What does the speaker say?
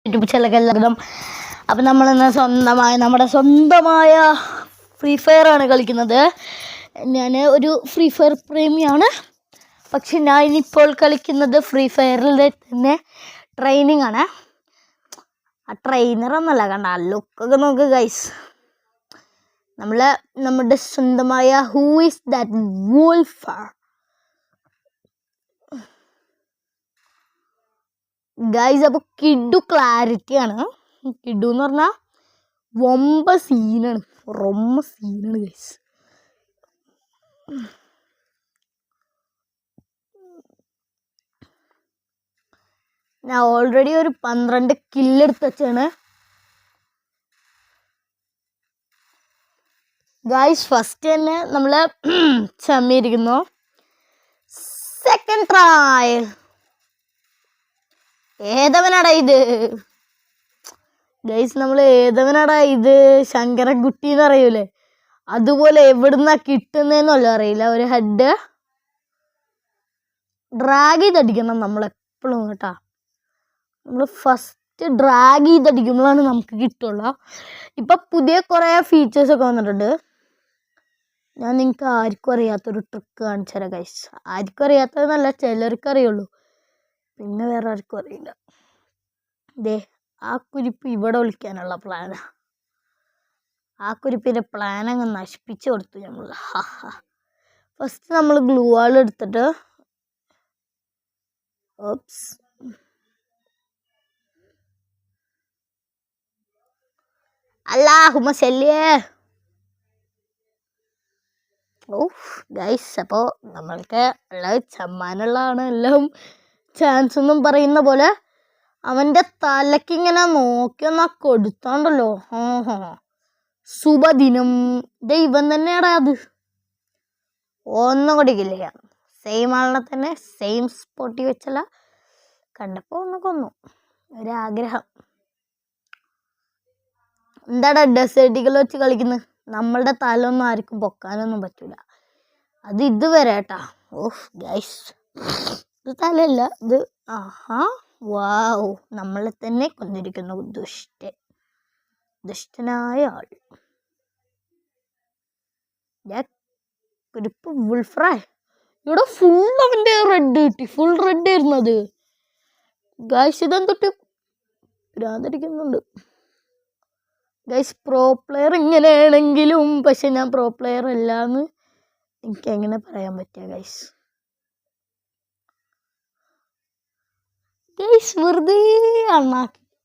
YouTube ചാനലിലെല്ലാം. അപ്പം നമ്മളിന്ന് നമ്മുടെ സ്വന്തമായ ഫ്രീ ഫയർ ആണ് കളിക്കുന്നത്. ഞാൻ ഒരു ഫ്രീ ഫയർ പ്രേമിയാണ്. പക്ഷെ ഞാൻ ഇനിയിപ്പോൾ കളിക്കുന്നത് ഫ്രീ ഫയറിലെ തന്നെ ട്രെയിനിങ് ആണ്. ആ ട്രെയിനറൊന്നുമല്ല, കണ്ട ലുക്കൊക്കെ നോക്ക് ഗൈസ്. നമ്മുടെ സ്വന്തമായ who is that wolf guys. അപ്പോൾ കിഡു ക്ലാരിറ്റിയാണ്. കിഡു എന്ന് പറഞ്ഞാൽ വമ്പ സീനാണ് ഗൈസ്. ഞാൻ ഓൾറെഡി ഒരു 12 കില്ലെടുത്ത് വെച്ചാണ് ഗൈസ്. ഫസ്റ്റ് തന്നെ നമ്മൾ ചമ്മിയിരിക്കുന്നു. Second trial. ഏതവനാടാ ഇത് ഗൈസ്? നമ്മൾ ഏതവനാടാ ഇത്? ശങ്കരൻകുട്ടി എന്ന് അറിയൂലേ, അതുപോലെ എവിടുന്നാ കിട്ടുന്നതെന്നല്ല അറിയില്ല. ഒരു ഹെഡ് ഡ്രാഗ് ചെയ്തടിക്കണം നമ്മളെപ്പോഴും കേട്ടാ. നമ്മൾ ഫസ്റ്റ് ഡ്രാഗ് ചെയ്തടിക്കുമ്പോഴാണ് നമുക്ക് കിട്ടുള്ളൂ. ഇപ്പം പുതിയ കുറേ ഫീച്ചേഴ്സൊക്കെ വന്നിട്ടുണ്ട്. ഞാൻ നിങ്ങൾക്ക് ആർക്കും അറിയാത്തൊരു ട്രിക്ക് കാണിച്ചു തരാം ഗൈസ്. ആർക്കും അറിയാത്തതെന്നല്ല, ചിലർക്ക് അറിയുള്ളൂ, പിന്നെ വേറെ ആർക്കും അറിയില്ല. ദേ, ആ കുരിപ്പ് ഇവിടെ വിളിക്കാനുള്ള പ്ലാനാണ്. ആ കുരിപ്പിൻ്റെ പ്ലാൻ അങ്ങ് നശിപ്പിച്ച് കൊടുത്തു നമ്മൾ. ഫസ്റ്റ് നമ്മൾ ഗ്ലൂ വാൾ എടുത്തിട്ട് ഓപ്സ് അല്ലാഹുമ്മ സല്ലി. ഗൈസ്, അപ്പോൾ നമ്മൾക്ക് ഉള്ളത് ചമ്മാനുള്ളതാണ് എല്ലാം. ചാൻസ് ഒന്നും പറയുന്ന പോലെ അവൻ്റെ തലയ്ക്ക് ഇങ്ങനെ നോക്കിയൊന്നാ കൊടുത്തോണ്ടല്ലോ. ശുഭദിനം. ദൈവം തന്നെയാടാ അത്. ഒന്നും കൂടിക്കില്ല. സെയിം ആളിനെ തന്നെ സെയിം സ്പോട്ടിൽ വെച്ചല്ല, കണ്ടപ്പോൾ ഒന്ന് കൊന്നു. ഒരാഗ്രഹം. എന്താടാ ഡെസേർട്ടുകൾ വെച്ച് കളിക്കുന്നത്? നമ്മളുടെ തലൊന്നും ആർക്കും പൊക്കാനൊന്നും പറ്റൂല. അത് ഇതുവരെ കേട്ടാ. ഓഹ് ഗൈസ്, ഇത് തലയല്ല ഇത്. വാവ്, നമ്മളെ തന്നെ കൊന്നിരിക്കുന്നു. ദുഷ്ടനായ ആൾ. കുരിപ്പ് വുൾഫ്രൈ. ഇവിടെ ഫുൾ അവൻ്റെ റെഡ് കിട്ടി. ഫുൾ റെഡ് ആയിരുന്നത് ഗൈസ്. ഇതെന്തൊട്ട് ഭ്രാന്തടിക്കുന്നുണ്ട് ഗൈസ്. പ്രോ പ്ലെയർ ഇങ്ങനെയാണെങ്കിലും, പക്ഷെ ഞാൻ പ്രോ പ്ലെയർ അല്ലാന്ന് എനിക്ക് എങ്ങനെ പറയാൻ പറ്റുക ഗൈസ്? വെറുതെ അണ്ണാക്കി